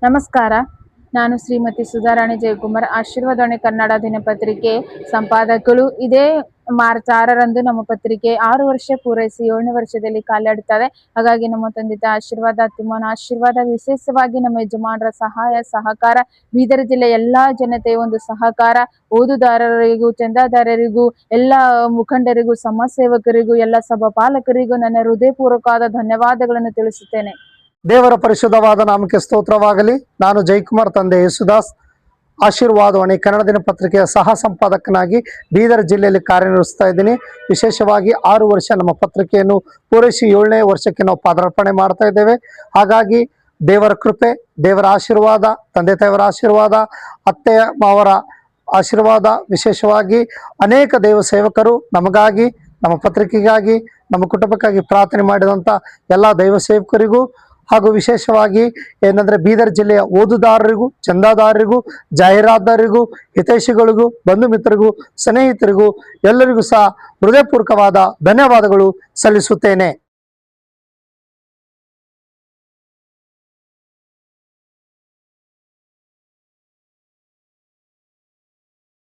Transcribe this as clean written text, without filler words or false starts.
ನಮಸ್ಕಾರ. ನಾನು ಶ್ರೀಮತಿ ಸುಧಾರಾಣಿ ಜಯಕುಮಾರ್, ಆಶೀರ್ವಾದವಾಣಿ ಕನ್ನಡ ದಿನಪತ್ರಿಕೆ ಸಂಪಾದಕಳು. ಇದೇ ಮಾರ್ಚ್ 6ರಂದು ನಮ್ಮ ಪತ್ರಿಕೆ 6 ವರ್ಷ ಪೂರೈಸಿ 7ನೇ ವರ್ಷದಲ್ಲಿ ಕಾಲಿಡುತ್ತದೆ. ಹಾಗಾಗಿ ನಮ್ಮ ತಂದೆ ಆಶೀರ್ವಾದ, ತಿಮ್ಮನ ಆಶೀರ್ವಾದ, ವಿಶೇಷವಾಗಿ ನಮ್ಮ ಯಜಮಾನರ ಸಹಾಯ ಸಹಕಾರ, ಬೀದರ್ ಜಿಲ್ಲೆ ಎಲ್ಲಾ ಜನತೆಯ ಒಂದು ಸಹಕಾರ, ಓದುದಾರರಿಗೂ, ಚಂದಾದಾರರಿಗೂ, ಎಲ್ಲ ಮುಖಂಡರಿಗೂ, ಸಮಾಜ ಸೇವಕರಿಗೂ, ಎಲ್ಲ ಸಭಾ ಪಾಲಕರಿಗೂ ನನ್ನ ಹೃದಯಪೂರ್ವಕವಾದ ಧನ್ಯವಾದಗಳನ್ನು ತಿಳಿಸುತ್ತೇನೆ. ದೇವರ ಪರಿಶುದ್ಧವಾದ ನಾಮಕ್ಕೆ ಸ್ತೋತ್ರವಾಗಲಿ. ನಾನು ಜಯಕುಮಾರ್ ತಂದೆ ಯೇಸುದಾಸ್, ಆಶೀರ್ವಾದವಾಣಿ ಕನ್ನಡ ದಿನಪತ್ರಿಕೆಯ ಸಹ ಸಂಪಾದಕನಾಗಿ ಬೀದರ್ ಜಿಲ್ಲೆಯಲ್ಲಿ ಕಾರ್ಯನಿರ್ವಹಿಸ್ತಾ ಇದ್ದೀನಿ. ವಿಶೇಷವಾಗಿ 6 ವರ್ಷ ನಮ್ಮ ಪತ್ರಿಕೆಯನ್ನು ಪೂರೈಸಿ 7ನೇ ವರ್ಷಕ್ಕೆ ನಾವು ಪಾದಾರ್ಪಣೆ ಮಾಡ್ತಾ ಇದ್ದೇವೆ. ಹಾಗಾಗಿ ದೇವರ ಕೃಪೆ, ದೇವರ ಆಶೀರ್ವಾದ, ತಂದೆ ತಾಯಿಯವರ ಆಶೀರ್ವಾದ, ಅತ್ತೆ ಮಾವರ ಆಶೀರ್ವಾದ, ವಿಶೇಷವಾಗಿ ಅನೇಕ ದೇವ ಸೇವಕರು ನಮಗಾಗಿ, ನಮ್ಮ ಪತ್ರಿಕೆಗಾಗಿ, ನಮ್ಮ ಕುಟುಂಬಕ್ಕಾಗಿ ಪ್ರಾರ್ಥನೆ ಮಾಡಿದಂಥ ಎಲ್ಲ ದೈವ ಸೇವಕರಿಗೂ ಹಾಗೂ ವಿಶೇಷವಾಗಿ ಏನಂದರೆ ಬೀದರ್ ಜಿಲ್ಲೆಯ ಓದುದಾರರಿಗೂ, ಚಂದಾದಾರರಿಗೂ, ಜಾಹೀರಾತುದಾರರಿಗೂ, ಹಿತೈಷಿಗಳಿಗೂ, ಬಂಧು ಮಿತ್ರರಿಗೂ, ಸ್ನೇಹಿತರಿಗೂ ಎಲ್ಲರಿಗೂ ಸಹ ಹೃದಯಪೂರ್ವಕವಾದ ಧನ್ಯವಾದಗಳು ಸಲ್ಲಿಸುತ್ತೇನೆ.